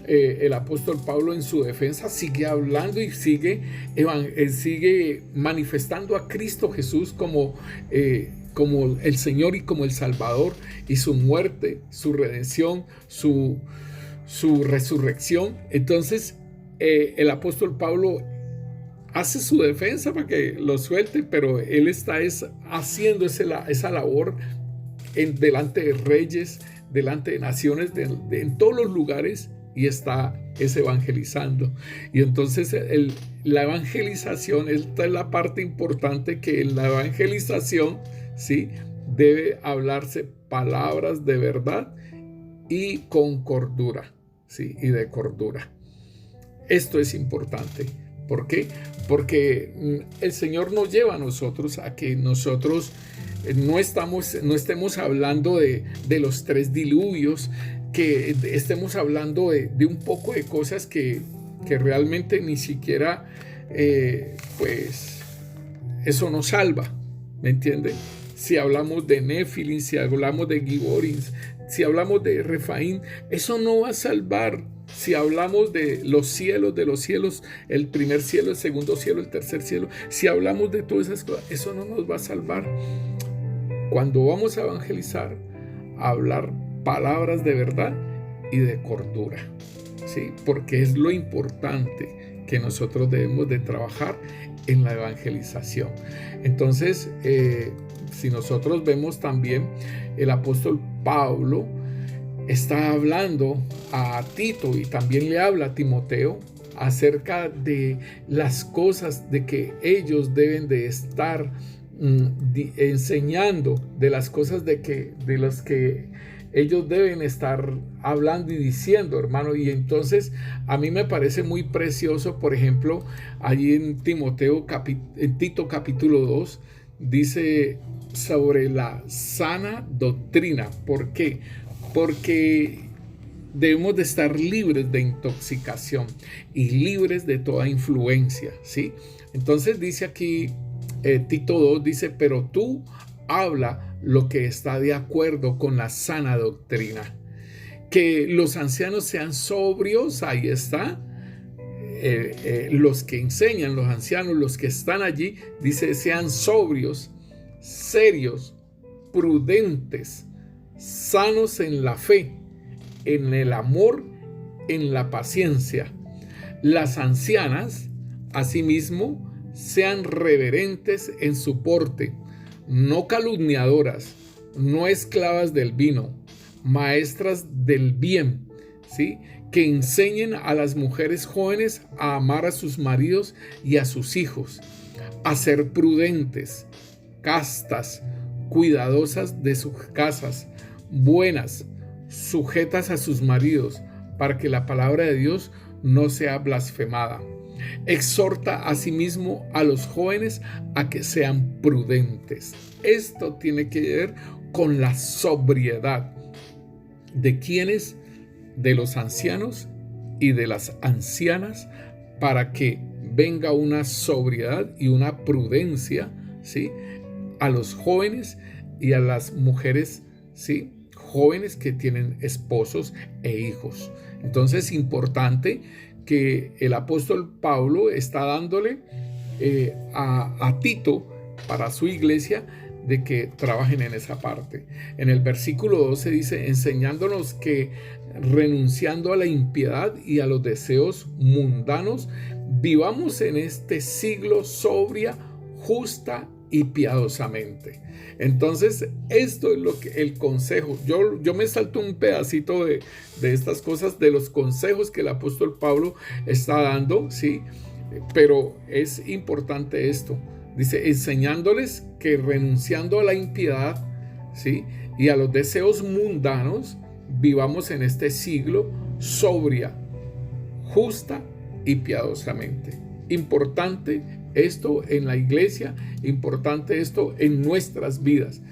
el apóstol Pablo en su defensa sigue hablando y sigue manifestando a Cristo Jesús como como el Señor y como el Salvador, y su muerte, su redención, su resurrección. Entonces el apóstol Pablo hace su defensa para que lo suelten, pero él está haciendo esa labor delante de reyes, delante de naciones, en todos los lugares, y está evangelizando. Y entonces la evangelización, esta es la parte importante, que en la evangelización, ¿sí?, debe hablarse palabras de verdad y con cordura, ¿sí?, y de cordura. Esto es importante. ¿Por qué? Porque el Señor nos lleva a nosotros a que nosotros no estemos hablando de los 3 diluvios, que estemos hablando de un poco de cosas que realmente ni siquiera, pues, eso nos salva, ¿me entiende? Si hablamos de Nefilim, si hablamos de Giborim, si hablamos de Refaín, eso no va a salvar. Si hablamos de los cielos, el primer cielo, el segundo cielo, el tercer cielo, si hablamos de todas esas cosas, eso no nos va a salvar. Cuando vamos a evangelizar, a hablar palabras de verdad y de cordura, ¿sí? Porque es lo importante que nosotros debemos de trabajar en la evangelización. Entonces, si nosotros vemos también, el apóstol Pablo está hablando a Tito y también le habla a Timoteo acerca de las cosas de que ellos deben de estar enseñando, de las cosas de las que ellos deben estar hablando y diciendo, hermano. Y entonces a mí me parece muy precioso, por ejemplo, allí en Tito capítulo 2, dice sobre la sana doctrina. ¿Por qué? Porque debemos de estar libres de intoxicación y libres de toda influencia, ¿sí? Entonces dice aquí Tito 2, dice, pero tú habla lo que está de acuerdo con la sana doctrina. Que los ancianos sean sobrios, ahí está. Los que enseñan, los ancianos, los que están allí, dice, sean sobrios, serios, prudentes, sanos en la fe, en el amor, en la paciencia. Las ancianas, asimismo, sean reverentes en su porte, no calumniadoras, no esclavas del vino, maestras del bien, ¿sí?, que enseñen a las mujeres jóvenes a amar a sus maridos y a sus hijos, a ser prudentes, castas, cuidadosas de sus casas, buenas, sujetas a sus maridos, para que la palabra de Dios no sea blasfemada. Exhorta asimismo a los jóvenes a que sean prudentes. Esto tiene que ver con la sobriedad. ¿De quiénes? De los ancianos y de las ancianas, para que venga una sobriedad y una prudencia, ¿sí?, a los jóvenes y a las mujeres, ¿sí?, jóvenes que tienen esposos e hijos. Entonces es importante que el apóstol Pablo está dándole a Tito, para su iglesia, de que trabajen en esa parte. En el versículo 12 dice, enseñándonos que renunciando a la impiedad y a los deseos mundanos, vivamos en este siglo sobria, justa y piadosamente. Entonces, esto es lo que el consejo. Yo me salto un pedacito de estas cosas, de los consejos que el apóstol Pablo está dando, ¿sí? Pero es importante esto. Dice, enseñándoles que renunciando a la impiedad, ¿sí?, y a los deseos mundanos, vivamos en este siglo sobria, justa y piadosamente. Importante esto en la iglesia, importante esto en nuestras vidas.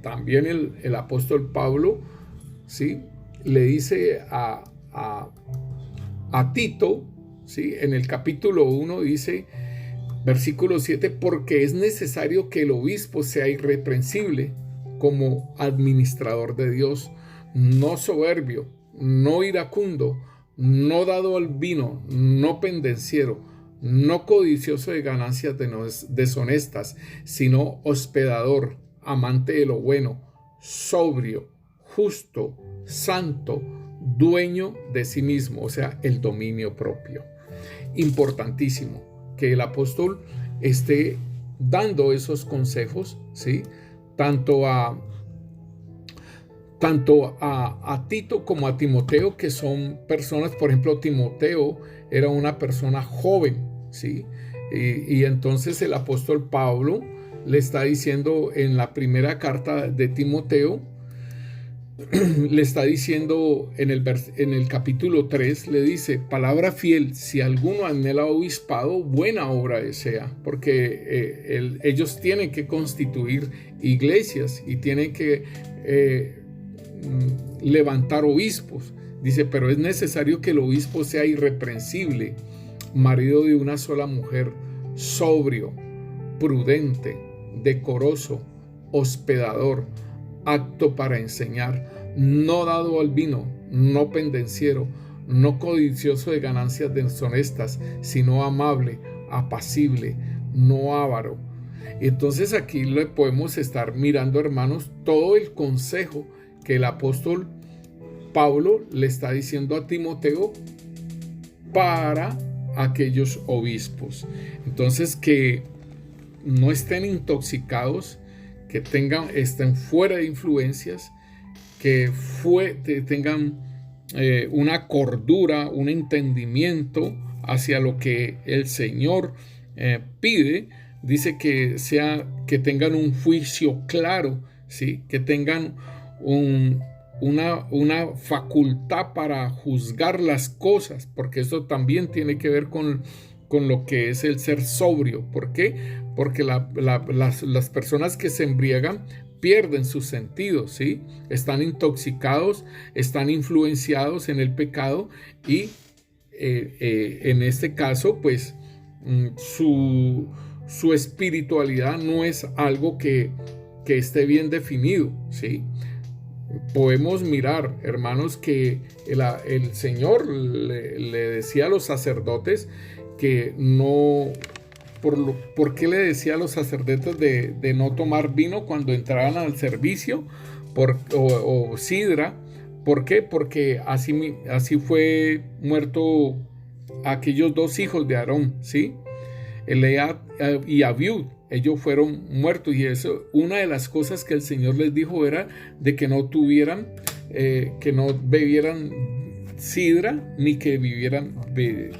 También el apóstol Pablo, ¿sí?, le dice a Tito, ¿sí?, en el capítulo 1 dice, versículo 7, porque es necesario que el obispo sea irreprensible como administrador de Dios, no soberbio, no iracundo, no dado al vino, no pendenciero, no codicioso de ganancias deshonestas, sino hospedador, amante de lo bueno, sobrio, justo, santo, dueño de sí mismo, o sea, el dominio propio. Importantísimo que el apóstol esté dando esos consejos, ¿sí? Tanto a Tito como a Timoteo, que son personas. Por ejemplo, Timoteo era una persona joven, ¿sí? Y entonces el apóstol Pablo le está diciendo en la primera carta de Timoteo, le está diciendo en el capítulo 3, le dice: palabra fiel, si alguno anhela obispado, buena obra desea, porque ellos tienen que constituir iglesias y tienen que levantar obispos. Dice: pero es necesario que el obispo sea irreprensible, marido de una sola mujer, sobrio, prudente, decoroso, hospedador, apto para enseñar, no dado al vino, no pendenciero, no codicioso de ganancias deshonestas, sino amable, apacible, no avaro. Entonces aquí le podemos estar mirando, hermanos, todo el consejo que el apóstol Pablo le está diciendo a Timoteo para aquellos obispos. Entonces, que no estén intoxicados, que estén fuera de influencias, que tengan una cordura, un entendimiento hacia lo que el Señor pide. Dice que tengan un juicio claro, ¿sí? Que tengan una facultad para juzgar las cosas, porque eso también tiene que ver con lo que es el ser sobrio. ¿Por qué? Porque las personas que se embriagan pierden sus sentidos, ¿sí? Están intoxicados, están influenciados en el pecado y en este caso, pues su espiritualidad no es algo que esté bien definido, ¿sí? Podemos mirar, hermanos, que el Señor le decía a los sacerdotes que no. ¿Por qué le decía a los sacerdotes de no tomar vino cuando entraban al servicio o sidra? ¿Por qué? Porque así fue muerto aquellos dos hijos de Aarón, ¿sí? Elead y Abiud. Ellos fueron muertos, y eso, una de las cosas que el Señor les dijo era de que no bebieran sidra, ni que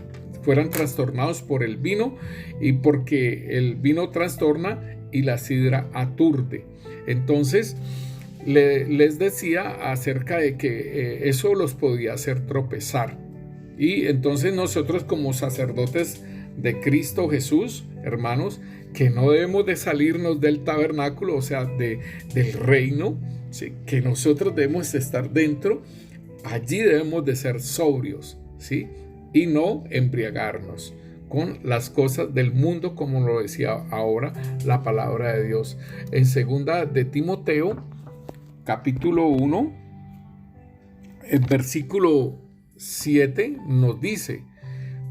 fueran trastornados por el vino, y porque el vino trastorna y la sidra aturde. Entonces les decía acerca de que eso los podía hacer tropezar. Y entonces nosotros, como sacerdotes de Cristo Jesús, hermanos, que no debemos de salirnos del tabernáculo, o sea, del reino, ¿sí? Que nosotros debemos estar dentro. Allí debemos de ser sobrios, ¿sí? Y no embriagarnos con las cosas del mundo, como lo decía ahora la palabra de Dios. En segunda de Timoteo, capítulo 1, el versículo 7 nos dice: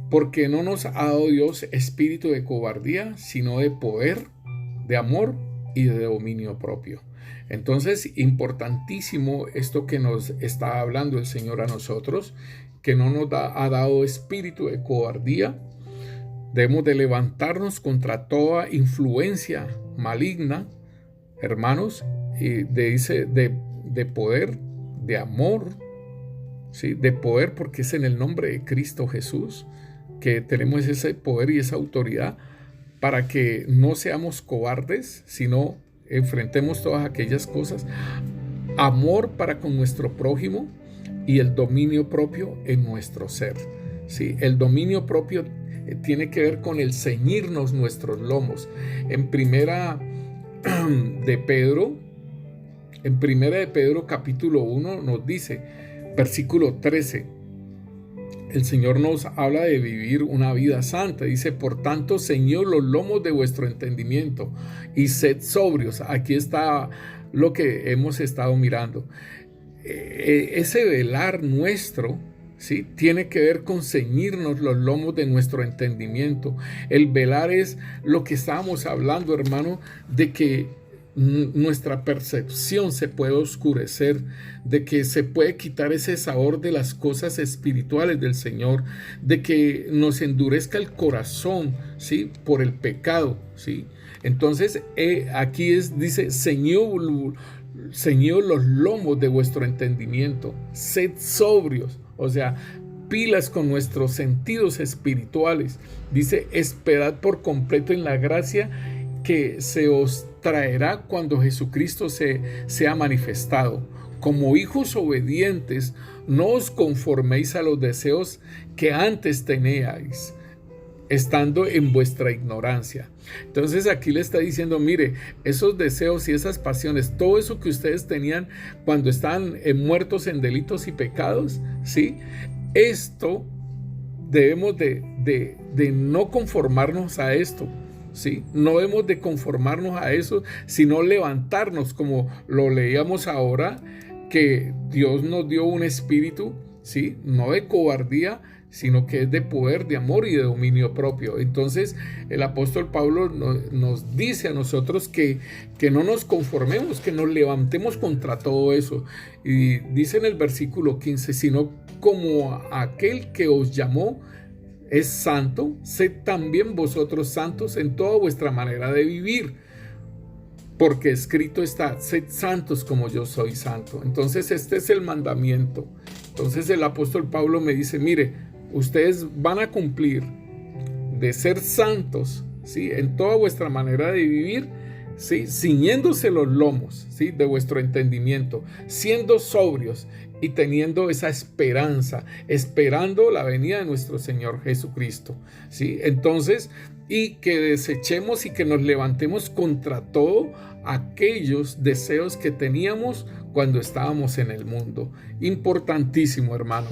porque no nos ha dado Dios espíritu de cobardía, sino de poder, de amor y de dominio propio. Entonces, importantísimo esto que nos está hablando el Señor a nosotros, que no nos ha dado espíritu de cobardía. Debemos de levantarnos contra toda influencia maligna, hermanos, y dice de poder, de amor, ¿sí? De poder, porque es en el nombre de Cristo Jesús que tenemos ese poder y esa autoridad para que no seamos cobardes, sino enfrentemos todas aquellas cosas. Amor para con nuestro prójimo y el dominio propio en nuestro ser, ¿sí? El dominio propio tiene que ver con el ceñirnos nuestros lomos. En primera de Pedro capítulo 1 nos dice, versículo 13, el Señor nos habla de vivir una vida santa. Dice: por tanto, ceñid los lomos de vuestro entendimiento y sed sobrios. Aquí está lo que hemos estado mirando. Ese velar nuestro, ¿sí? Tiene que ver con ceñirnos los lomos de nuestro entendimiento. El velar es lo que estábamos hablando, hermano, de que nuestra percepción se puede oscurecer, de que se puede quitar ese sabor de las cosas espirituales del Señor, de que nos endurezca el corazón, ¿sí? Por el pecado, ¿sí? Entonces, aquí dice, ceñid los lomos de vuestro entendimiento, sed sobrios, o sea, pilas con nuestros sentidos espirituales. Dice, esperad por completo en la gracia que se os traerá cuando Jesucristo sea manifestado. Como hijos obedientes, no os conforméis a los deseos que antes teníais, estando en vuestra ignorancia. Entonces aquí le está diciendo, mire, esos deseos y esas pasiones, todo eso que ustedes tenían cuando estaban muertos en delitos y pecados, ¿sí? Esto debemos de no conformarnos a esto, ¿sí? No debemos de conformarnos a eso, sino levantarnos, como lo leíamos ahora, que Dios nos dio un espíritu, ¿sí? No de cobardía, sino que es de poder, de amor y de dominio propio. Entonces el apóstol Pablo nos dice a nosotros que no nos conformemos, que nos levantemos contra todo eso. Y dice en el versículo 15, sino como aquel que os llamó es santo, sed también vosotros santos en toda vuestra manera de vivir, porque escrito está, sed santos como yo soy santo. Entonces este es el mandamiento. Entonces el apóstol Pablo me dice, mire, ustedes van a cumplir de ser santos, ¿sí? En toda vuestra manera de vivir, ¿sí? Ciñéndose los lomos, ¿sí? De vuestro entendimiento, siendo sobrios y teniendo esa esperanza, esperando la venida de nuestro Señor Jesucristo, ¿sí? Entonces, y que desechemos y que nos levantemos contra todo aquellos deseos que teníamos cuando estábamos en el mundo. Importantísimo, hermano.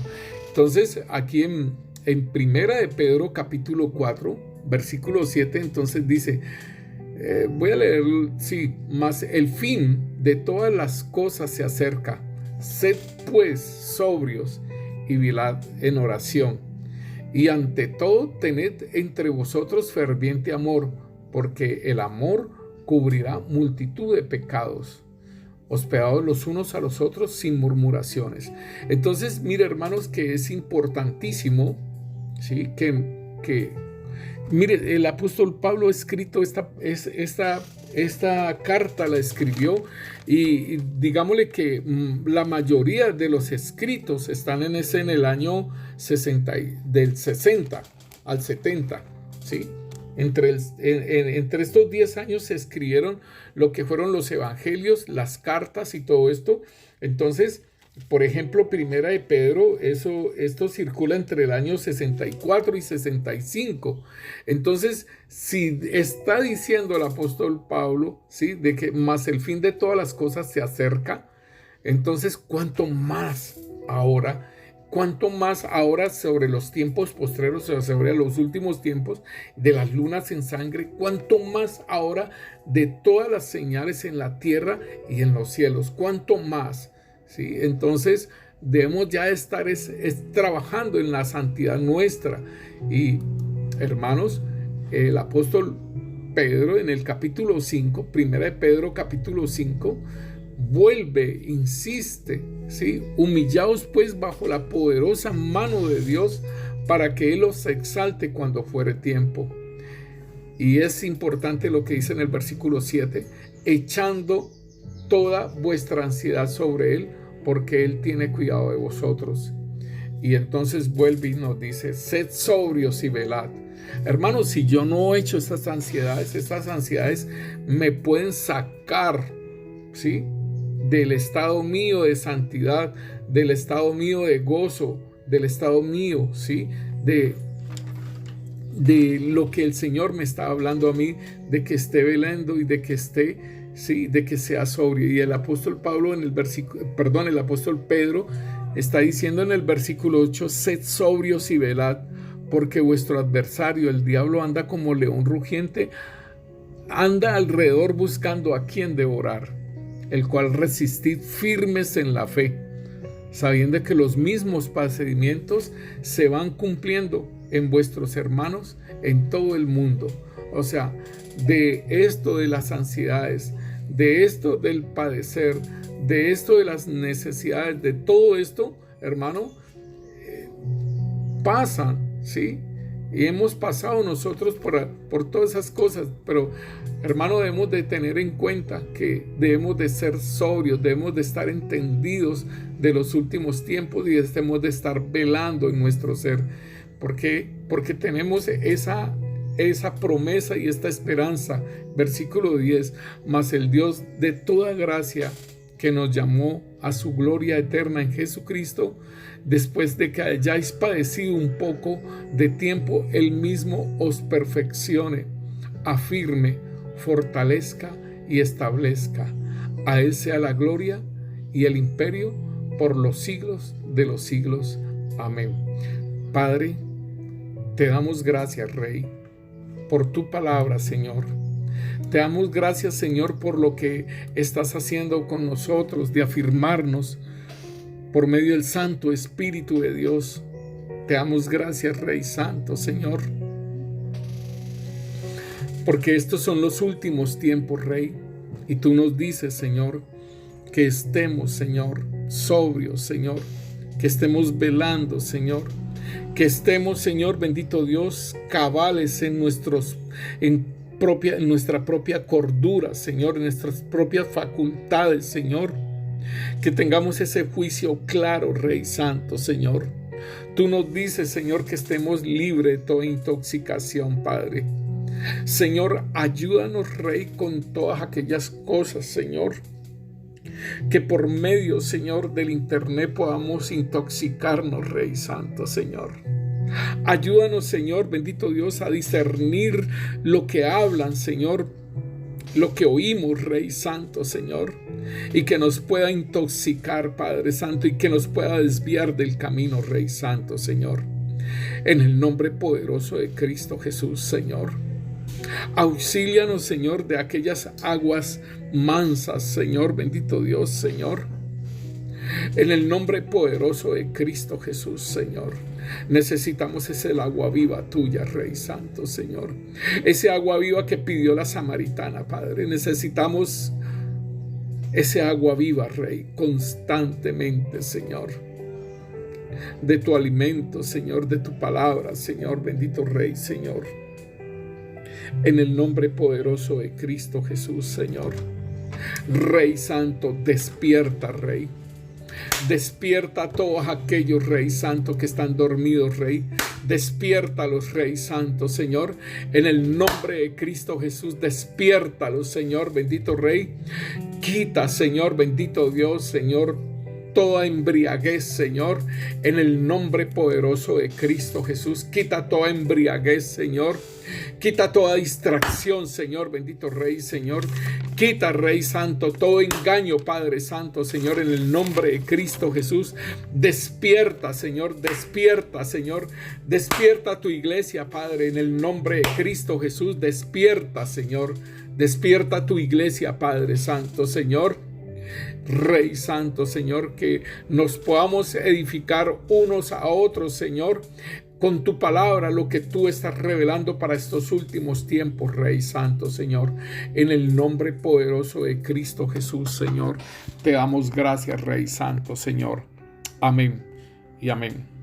Entonces, aquí en Primera de Pedro, capítulo 4, versículo 7, entonces dice, voy a leer, sí, mas el fin de todas las cosas se acerca. Sed pues sobrios y velad en oración. Y ante todo, tened entre vosotros ferviente amor, porque el amor cubrirá multitud de pecados. Hospedados los unos a los otros sin murmuraciones. Entonces, mire, hermanos, que es importantísimo, ¿sí? Que mire, el apóstol Pablo ha escrito esta carta, la escribió, y digámosle que la mayoría de los escritos están en el año 60, del 60 al 70, ¿sí? Entre estos 10 años se escribieron lo que fueron los evangelios, las cartas y todo esto. Entonces, por ejemplo, Primera de Pedro, esto circula entre el año 64 y 65. Entonces, si está diciendo el apóstol Pablo, ¿sí? De que más el fin de todas las cosas se acerca, entonces, ¿cuánto más ahora sobre los tiempos postreros, sobre los últimos tiempos de las lunas en sangre? ¿Cuánto más ahora de todas las señales en la tierra y en los cielos? ¿Cuánto más? ¿Sí? Entonces debemos ya estar trabajando en la santidad nuestra. Y hermanos, el apóstol Pedro en el capítulo 5, Primera de Pedro capítulo 5, vuelve, insiste, ¿sí? Humillaos pues bajo la poderosa mano de Dios para que Él os exalte cuando fuere tiempo. Y es importante lo que dice en el versículo 7, echando toda vuestra ansiedad sobre Él, porque Él tiene cuidado de vosotros. Y entonces vuelve y nos dice, sed sobrios y velad. Hermanos, si yo no he hecho estas ansiedades me pueden sacar, ¿sí? Del estado mío de santidad, del estado mío de gozo, del estado mío, ¿sí? De lo que el Señor me está hablando a mí, de que esté velando y de que esté, ¿sí? De que sea sobrio. Y el apóstol Pablo el apóstol Pedro está diciendo en el versículo 8, sed sobrios y velad, porque vuestro adversario, el diablo, anda como león rugiente, anda alrededor buscando a quien devorar, el cual resistid firmes en la fe, sabiendo que los mismos padecimientos se van cumpliendo en vuestros hermanos en todo el mundo. O sea, de esto de las ansiedades, de esto del padecer, de esto de las necesidades, de todo esto, hermano, pasa, ¿sí? Y hemos pasado nosotros por todas esas cosas, pero hermano, debemos de tener en cuenta que debemos de ser sobrios, debemos de estar entendidos de los últimos tiempos y debemos de estar velando en nuestro ser. ¿Por qué? Porque tenemos esa promesa y esta esperanza. Versículo 10, mas el Dios de toda gracia, que nos llamó a su gloria eterna en Jesucristo, después de que hayáis padecido un poco de tiempo, Él mismo os perfeccione, afirme, fortalezca y establezca. A Él sea la gloria y el imperio por los siglos de los siglos. Amén. Padre, te damos gracias, Rey, por tu palabra, Señor. Te damos gracias, Señor, por lo que estás haciendo con nosotros, de afirmarnos por medio del Santo Espíritu de Dios. Te damos gracias, Rey Santo, Señor, porque estos son los últimos tiempos, Rey. Y tú nos dices, Señor, que estemos, Señor, sobrios, Señor, que estemos velando, Señor, que estemos, Señor, bendito Dios, cabales en nuestra propia cordura, Señor, en nuestras propias facultades, Señor, que tengamos ese juicio claro, Rey Santo, Señor. Tú nos dices, Señor, que estemos libres de toda intoxicación, Padre. Señor, ayúdanos, Rey, con todas aquellas cosas, Señor, que por medio, Señor, del internet podamos intoxicarnos, Rey Santo, Señor. Ayúdanos, Señor, bendito Dios, a discernir lo que hablan, Señor, lo que oímos, Rey Santo, Señor, y que nos pueda intoxicar, Padre Santo, y que nos pueda desviar del camino, Rey Santo, Señor. En el nombre poderoso de Cristo Jesús, Señor. Auxílianos, Señor, de aquellas aguas mansas, Señor, bendito Dios, Señor. En el nombre poderoso de Cristo Jesús, Señor. Necesitamos ese agua viva tuya, Rey Santo, Señor. Ese agua viva que pidió la samaritana, Padre. Necesitamos ese agua viva, Rey, constantemente, Señor. De tu alimento, Señor, de tu palabra, Señor, bendito Rey, Señor. En el nombre poderoso de Cristo Jesús, Señor. Rey Santo, despierta, Rey. Despierta a todos aquellos, Rey Santo, que están dormidos, Rey. Despiértalos, Rey Santo, Señor. En el nombre de Cristo Jesús, despiértalos, Señor, bendito Rey. Quita, Señor, bendito Dios, Señor, toda embriaguez, Señor, en el nombre poderoso de Cristo Jesús. Quita toda embriaguez, Señor. Quita toda distracción, Señor, bendito Rey, Señor. Quita, Rey Santo, todo engaño, Padre Santo, Señor, en el nombre de Cristo Jesús. Despierta, Señor, despierta, Señor. Despierta a tu iglesia, Padre, en el nombre de Cristo Jesús. Despierta, Señor. Despierta a tu iglesia, Padre Santo, Señor. Rey Santo, Señor, que nos podamos edificar unos a otros, Señor, con tu palabra, lo que tú estás revelando para estos últimos tiempos, Rey Santo, Señor. En el nombre poderoso de Cristo Jesús, Señor, te damos gracias, Rey Santo, Señor. Amén y amén.